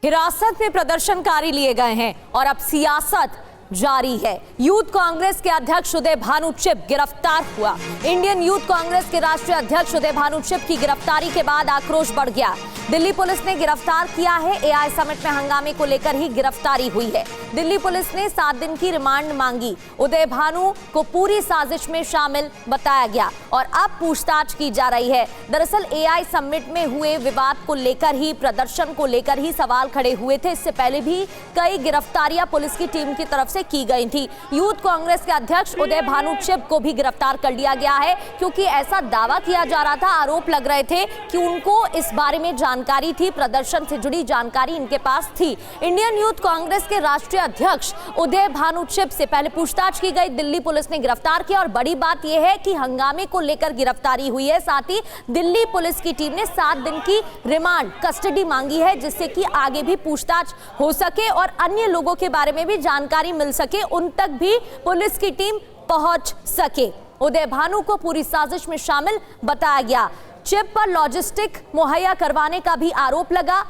हिरासत में प्रदर्शनकारी लिए गए हैं और अब सियासत जारी है। यूथ कांग्रेस के अध्यक्ष उदय भानु चिब गिरफ्तार हुआ। इंडियन यूथ कांग्रेस के राष्ट्रीय अध्यक्ष उदय भानु चिब की गिरफ्तारी के बाद आक्रोश बढ़ गया। दिल्ली पुलिस ने गिरफ्तार किया है। एआई समिट में हंगामे को लेकर ही गिरफ्तारी हुई है। दिल्ली पुलिस ने 7 दिन की रिमांड मांगी। उदय भानु को पूरी साजिश में शामिल बताया गया और अब पूछताछ की जा रही है। दरअसल एआई समिट में हुए विवाद को लेकर ही, प्रदर्शन को लेकर ही सवाल खड़े हुए थे। इससे पहले भी कई गिरफ्तारियां पुलिस की टीम की तरफ से की गई थी। यूथ कांग्रेस के अध्यक्ष उदय भानु चिब को भी गिरफ्तार कर लिया गया है, क्योंकि ऐसा दावा किया जा रहा था, आरोप लग रहे थे कि उनको इस बारे में जानकारी थी, प्रदर्शन से जुड़ी जानकारी इनके पास थी। इंडियन यूथ कांग्रेस के राष्ट्रीय अध्यक्ष उदय भानु चिब से पहले पूछताछ की गई, दिल्ली पुलिस ने गिरफ्तार किया और बड़ी बात यह है कि हंगामे को लेकर गिरफ्तारी हुई है। साथ ही दिल्ली पुलिस की टीम ने 7 दिन की रिमांड कस्टडी मांगी है, जिससे कि आगे भी पूछताछ हो सके और अन्य लोगों के बारे में भी जानकारी मिल सके, उन तक भी पुलिस की टीम पहुंच सके। उदय भानु को पूरी साजिश में शामिल बताया गया। चिब पर लॉजिस्टिक मुहैया करवाने का भी आरोप लगा।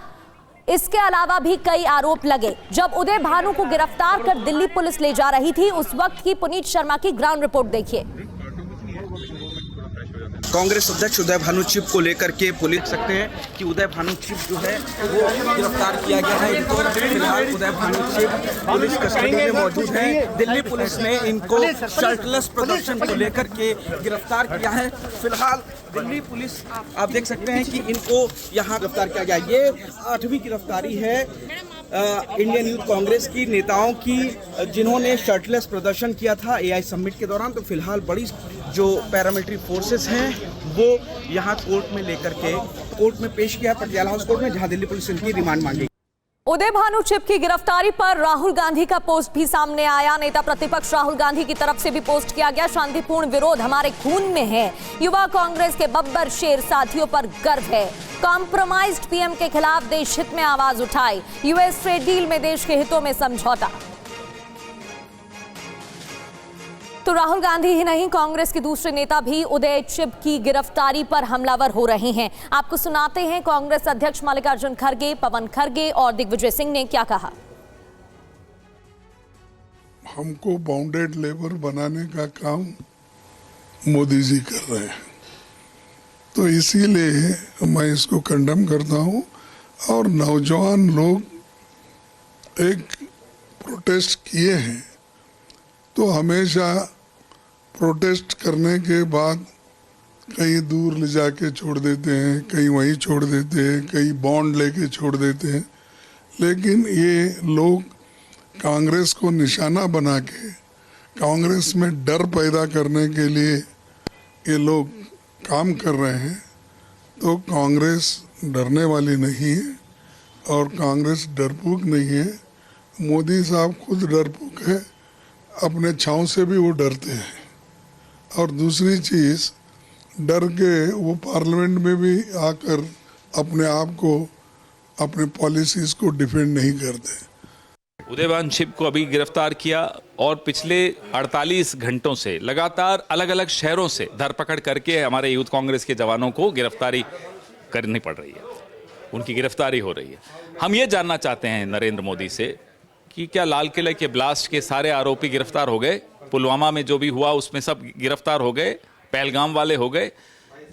इसके अलावा भी कई आरोप लगे। जब उदय भानु को गिरफ्तार कर दिल्ली पुलिस ले जा रही थी, उस वक्त की पुनीत शर्मा की ग्राउंड रिपोर्ट देखिए। कांग्रेस अध्यक्ष उदय भानु चिब को लेकर के पुलिस सकते हैं कि उदय भानु चिब जो है वो गिरफ्तार किया गया है। इनको फिलहाल उदय भानु चिब पुलिस कस्टडी में मौजूद है। दिल्ली पुलिस ने इनको शर्टलेस प्रदर्शन को लेकर के गिरफ्तार किया है। फिलहाल दिल्ली पुलिस आप देख सकते हैं कि इनको यहाँ गिरफ्तार किया गया। ये 8वीं गिरफ्तारी है इंडियन यूथ कांग्रेस की नेताओं की, जिन्होंने शर्टलेस प्रदर्शन किया था एआई समिट के दौरान। तो फिलहाल बड़ी जो पैरामिलिट्री फोर्सेस हैं वो यहाँ कोर्ट में लेकर के कोर्ट में पेश किया, पटियाला हाउस कोर्ट में, जहाँ दिल्ली पुलिस इनकी रिमांड मांगी। उदय भानु चिब की गिरफ्तारी पर राहुल गांधी का पोस्ट भी सामने आया। नेता प्रतिपक्ष राहुल गांधी की तरफ से भी पोस्ट किया गया। शांतिपूर्ण विरोध हमारे खून में है। युवा कांग्रेस के बब्बर शेर साथियों पर गर्व है। कॉम्प्रोमाइज्ड पीएम के खिलाफ देश हित में आवाज उठाई। यूएस ट्रेड डील में देश के हितों में समझौता। तो राहुल गांधी ही नहीं, कांग्रेस के दूसरे नेता भी उदय चिब की गिरफ्तारी पर हमलावर हो रहे हैं। आपको सुनाते हैं कांग्रेस अध्यक्ष मल्लिकार्जुन खड़गे, पवन खड़गे और दिग्विजय सिंह ने क्या कहा। हमको बाउंडेड लेबर बनाने का काम मोदी जी कर रहे हैं, तो इसीलिए मैं इसको कंडेम करता हूं। और नौजवान लोग एक प्रोटेस्ट किए हैं, तो हमेशा प्रोटेस्ट करने के बाद कहीं दूर ले जाके छोड़ देते हैं, कहीं वहीं छोड़ देते हैं, कहीं बॉन्ड लेके छोड़ देते हैं। लेकिन ये लोग कांग्रेस को निशाना बना के कांग्रेस में डर पैदा करने के लिए ये लोग काम कर रहे हैं। तो कांग्रेस डरने वाली नहीं है और कांग्रेस डरपोक नहीं है। मोदी साहब खुद डरपोक है, अपने छाँव से भी वो डरते हैं। और दूसरी चीज़, डर के वो पार्लियामेंट में भी आकर अपने आप को, अपने पॉलिसीज़ को डिफेंड नहीं करते। उदय भानु चिब को अभी गिरफ्तार किया और पिछले 48 घंटों से लगातार अलग अलग शहरों से धरपकड़ करके हमारे यूथ कांग्रेस के जवानों को गिरफ्तारी करनी पड़ रही है, उनकी गिरफ्तारी हो रही है। हम ये जानना चाहते हैं नरेंद्र मोदी से कि क्या लाल किले के ब्लास्ट के सारे आरोपी गिरफ्तार हो गए? पुलवामा में जो भी हुआ उसमें सब गिरफ्तार हो गए? पहलगाम वाले हो गए?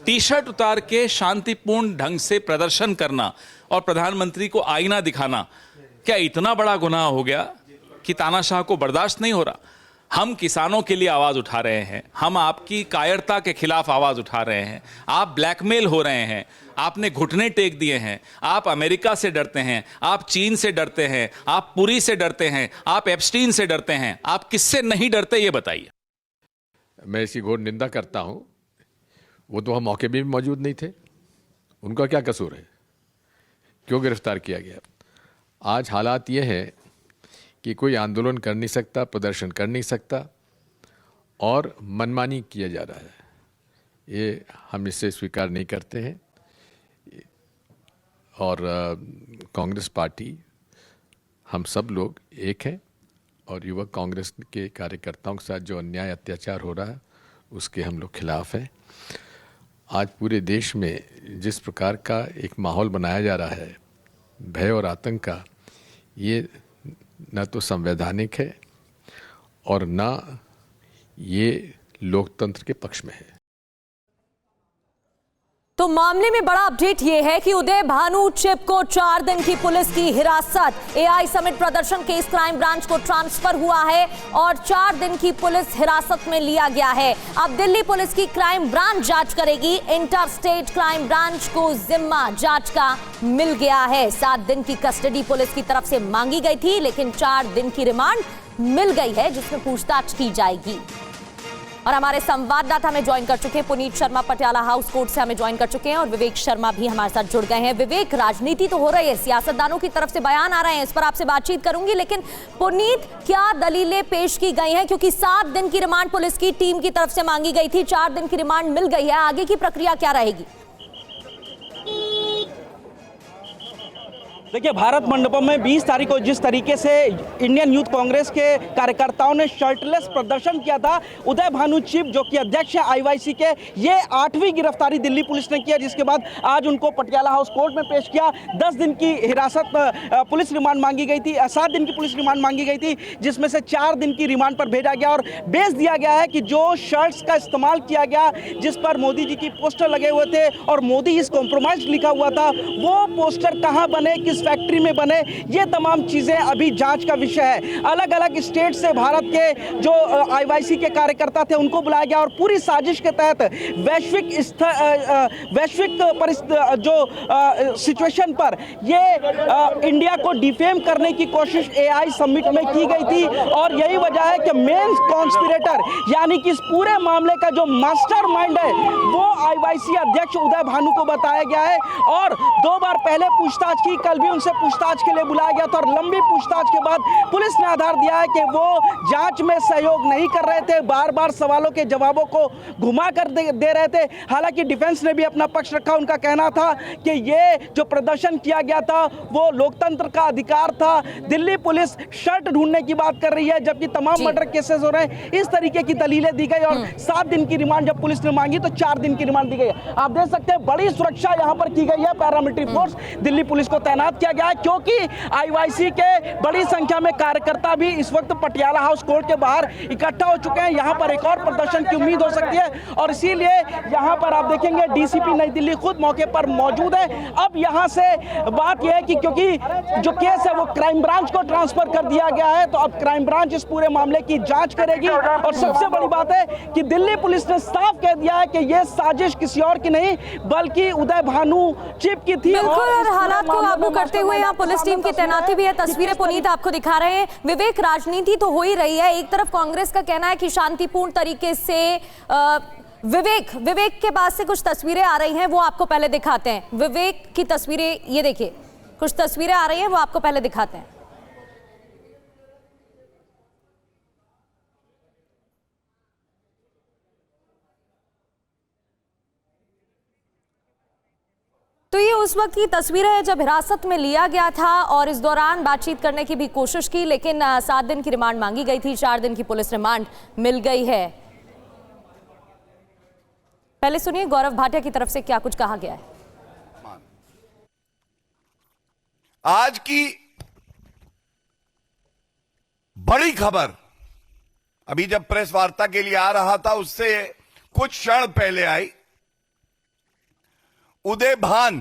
टी शर्ट उतार के शांतिपूर्ण ढंग से प्रदर्शन करना और प्रधानमंत्री को आईना दिखाना क्या इतना बड़ा गुनाह हो गया कि तानाशाह को बर्दाश्त नहीं हो रहा? हम किसानों के लिए आवाज उठा रहे हैं, हम आपकी कायरता के खिलाफ आवाज उठा रहे हैं। आप ब्लैकमेल हो रहे हैं, आपने घुटने टेक दिए हैं, आप अमेरिका से डरते हैं, आप चीन से डरते हैं, आप पुरी से डरते हैं, आप एप्स्टीन से डरते हैं, आप किससे नहीं डरते ये बताइए। मैं इसकी घोर निंदा करता हूं। वो तो हम मौके भी मौजूद नहीं थे, उनका क्या कसूर है? क्यों गिरफ्तार किया गया? आज हालात ये हैं कि कोई आंदोलन कर नहीं सकता, प्रदर्शन कर नहीं सकता और मनमानी किया जा रहा है। ये हम इससे स्वीकार नहीं करते हैं। और कांग्रेस पार्टी, हम सब लोग एक हैं और युवक कांग्रेस के कार्यकर्ताओं के साथ जो अन्याय अत्याचार हो रहा है उसके हम लोग खिलाफ हैं। आज पूरे देश में जिस प्रकार का एक माहौल बनाया जा रहा है भय और आतंक का, ये न तो संवैधानिक है और न ये लोकतंत्र के पक्ष में है। तो मामले में बड़ा अपडेट यह है कि उदय भानु चिप को 4 दिन की पुलिस की हिरासत, एआई समिट प्रदर्शन केस क्राइम ब्रांच को ट्रांसफर हुआ है और 4 दिन की पुलिस हिरासत में लिया गया है। अब दिल्ली पुलिस की क्राइम ब्रांच जांच करेगी। इंटर स्टेट क्राइम ब्रांच को जिम्मा जांच का मिल गया है। 7 दिन की कस्टडी पुलिस की तरफ से मांगी गई थी, लेकिन 4 दिन की रिमांड मिल गई है, जिसमें पूछताछ की जाएगी। और हमारे संवाददाता हमें ज्वाइन कर चुके हैं, पुनीत शर्मा पटियाला हाउस कोर्ट से हमें ज्वाइन कर चुके हैं और विवेक शर्मा भी हमारे साथ जुड़ गए हैं। विवेक, राजनीति तो हो रही है, सियासतदानों की तरफ से बयान आ रहे हैं, इस पर आपसे बातचीत करूंगी, लेकिन पुनीत, क्या दलीलें पेश की गई हैं? क्योंकि 7 दिन की रिमांड पुलिस की टीम की तरफ से मांगी गई थी, 4 दिन की रिमांड मिल गई है, आगे की प्रक्रिया क्या रहेगी? देखिए, भारत मंडपम में 20 तारीख को जिस तरीके से इंडियन यूथ कांग्रेस के कार्यकर्ताओं ने शर्टलेस प्रदर्शन किया था, उदय भानु चिप जो कि अध्यक्ष है आईवाईसी के, ये 8वीं गिरफ्तारी दिल्ली पुलिस ने किया, जिसके बाद आज उनको पटियाला हाउस कोर्ट में पेश किया। 10 दिन की हिरासत पुलिस रिमांड मांगी गई थी, 7 दिन की पुलिस रिमांड मांगी गई थी, जिसमें से 4 दिन की रिमांड पर भेजा गया और बेच दिया गया है कि जो शर्ट्स का इस्तेमाल किया गया, जिस पर मोदी जी की पोस्टर लगे हुए थे और मोदी इज कॉम्प्रोमाइज लिखा हुआ था, वो पोस्टर कहाँ बने, किस फैक्ट्री में बने, ये तमाम चीजें अभी जांच का विषय है। अलग अलग स्टेट से भारत के जो आईवाईसी के कार्यकर्ता थे उनको बुलाया गया और पूरी साजिश के तहत वैश्विक जो सिचुएशन पर ये इंडिया को डिफेम करने की कोशिश एआई समिट में की गई थी और यही वजह है कि मेन कॉन्स्पिरेटर यानी कि इस पूरे मामले का जो मास्टरमाइंड है वो आईवाईसी अध्यक्ष उदय भानु को बताया गया है और 2 बार पहले पूछताछ की, कल भी उनसे पूछताछ के लिए बुलाया गया था और लंबी पूछताछ के बाद पुलिस ने आधार दिया है कि वो जांच में सहयोग नहीं कर रहे थे, बार बार सवालों के जवाबों को घुमा कर दे रहे थे। हालांकि डिफेंस ने भी अपना पक्ष रखा, उनका कहना था कि ये जो प्रदर्शन किया गया था वो लोकतंत्र का अधिकार था। दिल्ली पुलिस शर्ट ढूंढने की बात कर रही है, जबकि तमाम मर्डर केसेस हो रहे हैं। इस तरीके की दलीलें दी गई और 7 दिन की रिमांड जब पुलिस ने मांगी तो 4 दिन की रिमांड दी गई। आप देख सकते हैं बड़ी सुरक्षा यहां पर की गई है, पैरामिलिट्री फोर्स दिल्ली पुलिस को तैनात किया गया है, क्योंकि आईवाईसी के बड़ी संख्या में कार्यकर्ता भी इस वक्त पटियाला हाउस कोर्ट के बाहर इकट्ठा हो चुके हैं। यहां पर एक और प्रदर्शन की उम्मीद हो सकती है और इसीलिए यहां पर आप देखेंगे डीसीपी नई दिल्ली खुद मौके पर मौजूद है। अब यहां से बात यह है कि क्योंकि जो केस है वो क्राइम ब्रांच को ट्रांसफर कर दिया गया है, तो अब क्राइम ब्रांच इस पूरे मामले की जांच करेगी और सबसे बड़ी बात है कि दिल्ली पुलिस ने साफ कह दिया है कि यह साजिश किसी और की नहीं बल्कि उदय भानु चिप की थी। बिल्कुल, हालात को काबू करते हुए यहाँ पुलिस टीम की तैनाती भी है। तस्वीरें पुनीत आपको दिखा रहे हैं। विवेक, राजनीति तो हो ही रही है, एक तरफ कांग्रेस का कहना है कि शांतिपूर्ण तरीके से विवेक के पास से कुछ तस्वीरें आ रही हैं, वो आपको पहले दिखाते हैं। विवेक की तस्वीरें, ये देखिए, कुछ तस्वीरें आ रही हैं, वो आपको पहले दिखाते हैं। तो ये उस वक्त की तस्वीरें है जब हिरासत में लिया गया था और इस दौरान बातचीत करने की भी कोशिश की, लेकिन 7 दिन की रिमांड मांगी गई थी, 4 दिन की पुलिस रिमांड मिल गई है। पहले सुनिए गौरव भाटिया की तरफ से क्या कुछ कहा गया है। आज की बड़ी खबर अभी जब प्रेस वार्ता के लिए आ रहा था उससे कुछ क्षण पहले आई। उदय भान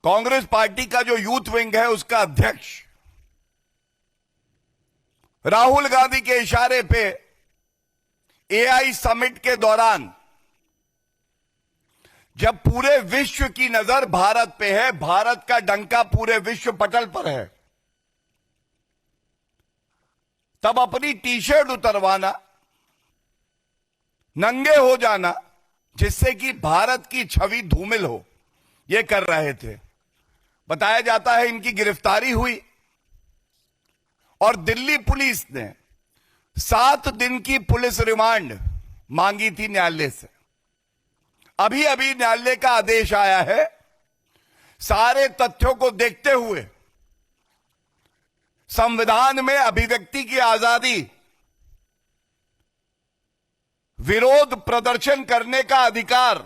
कांग्रेस पार्टी का जो यूथ विंग है उसका अध्यक्ष राहुल गांधी के इशारे पे एआई समिट के दौरान जब पूरे विश्व की नजर भारत पे है, भारत का डंका पूरे विश्व पटल पर है, तब अपनी टी शर्ट उतरवाना, नंगे हो जाना जिससे कि भारत की छवि धूमिल हो, यह कर रहे थे। बताया जाता है इनकी गिरफ्तारी हुई और दिल्ली पुलिस ने 7 दिन की पुलिस रिमांड मांगी थी न्यायालय से। अभी अभी न्यायालय का आदेश आया है। सारे तथ्यों को देखते हुए संविधान में अभिव्यक्ति की आजादी, विरोध प्रदर्शन करने का अधिकार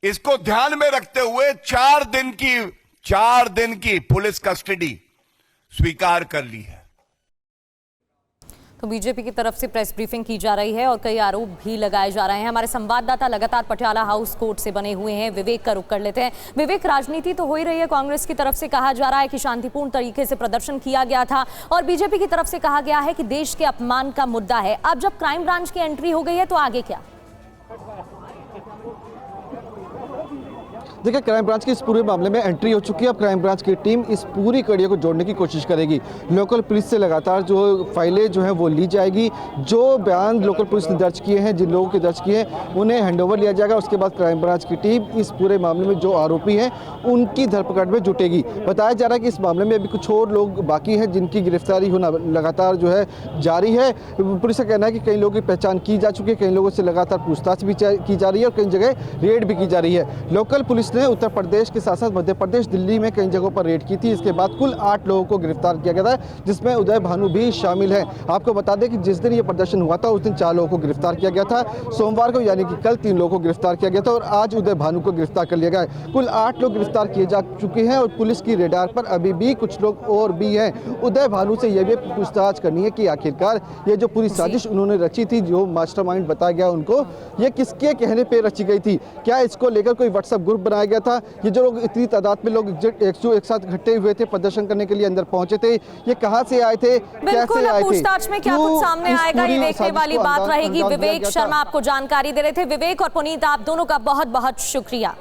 इसको ध्यान में रखते हुए 4 दिन की पुलिस कस्टडी स्वीकार कर ली है। तो बीजेपी की तरफ से प्रेस ब्रीफिंग की जा रही है और कई आरोप भी लगाए जा रहे हैं। हमारे संवाददाता लगातार पटियाला हाउस कोर्ट से बने हुए हैं। विवेक का रुख कर लेते हैं। विवेक, राजनीति तो हो ही रही है। कांग्रेस की तरफ से कहा जा रहा है कि शांतिपूर्ण तरीके से प्रदर्शन किया गया था और बीजेपी की तरफ से कहा गया है कि देश के अपमान का मुद्दा है। अब जब क्राइम ब्रांच की एंट्री हो गई है तो आगे क्या? देखिए, क्राइम ब्रांच की इस पूरे मामले में एंट्री हो चुकी है। अब क्राइम ब्रांच की टीम इस पूरी कड़ियों को जोड़ने की कोशिश करेगी। लोकल पुलिस से लगातार जो फाइलें जो हैं वो ली जाएगी। जो बयान लोकल पुलिस ने दर्ज किए हैं, जिन लोगों के दर्ज किए हैं, उन्हें हैंडओवर लिया जाएगा। उसके बाद क्राइम ब्रांच की टीम इस पूरे मामले में जो आरोपी हैं उनकी धरपकड़ में जुटेगी। बताया जा रहा है कि इस मामले में अभी कुछ और लोग बाकी हैं जिनकी गिरफ्तारी होना लगातार जो है जारी है। पुलिस का कहना है कि कई लोगों की पहचान की जा चुकी है, कई लोगों से लगातार पूछताछ भी की जा रही है और कई जगह रेड भी की जा रही है। लोकल पुलिस ने उत्तर प्रदेश के साथ साथ मध्य प्रदेश, दिल्ली में कई जगहों पर रेड की थी। इसके बाद कुल 8 लोगों को गिरफ्तार किया गया था, जिसमें उदय भानु भी शामिल है। आपको बता दें कि जिस दिन ये प्रदर्शन हुआ था उस दिन 4 लोगों को गिरफ्तार किया गया था। सोमवार को यानी कि कल 3 लोगों को गिरफ्तार किया गया था और आज उदय भानु को गिरफ्तार कर लिया गया है। कुल 8 लोग गिरफ्तार किए जा चुके हैं और पुलिस की रेडार पर अभी भी कुछ लोग और भी हैं। उदय भानु से यह भी पूछताछ करनी है कि आखिरकार ये जो पूरी साजिश उन्होंने रची थी, जो मास्टरमाइंड बताया गया उनको, ये किसके कहने पे रची गई थी? क्या इसको लेकर कोई व्हाट्सएप ग्रुप बनाया गया था? ये जो लोग, इतनी तादाद में लोग एक साथ इकट्ठे हुए थे, प्रदर्शन करने के लिए अंदर पहुंचे थे, ये कहां से आए थे, कैसे आए थे? पूछताछ में क्या कुछ सामने आएगा, ये देखने वाली बात रहेगी। विवेक शर्मा आपको जानकारी दे रहे थे। विवेक और पुनीत, आप दोनों का बहुत बहुत शुक्रिया।